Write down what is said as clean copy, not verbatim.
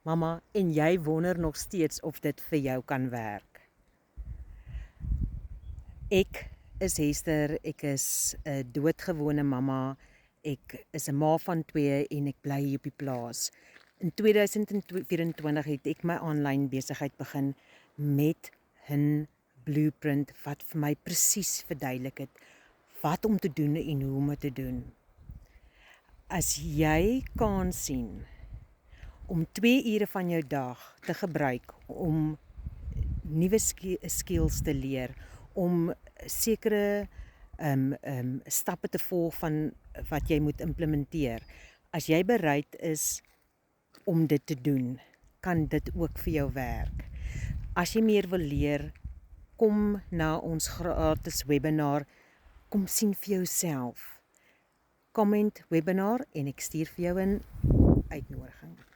mamma, en jy wonder nog steeds of dit vir jou kan werk. Ek is Hester, ek is 'n doodgewone mamma, ek is 'n ma van 2 en ek bly hier op die plaas. In 2024 het ek my aanlyn besigheid begin met 'n blueprint wat vir my presies verduidelik het wat om te doen en hoe om dit te doen. As jy kan sien om 2 ure van jou dag te gebruik om nuwe skills te leer, om sekere stappe te volg van wat jy moet implementeer. As jy bereid is om dit te doen, kan dit ook vir jou werk. As jy meer wil leer, kom na ons gratis webinar, kom sien vir jouself. Comment webinar en ek stuur vir jou 'n uitnodiging.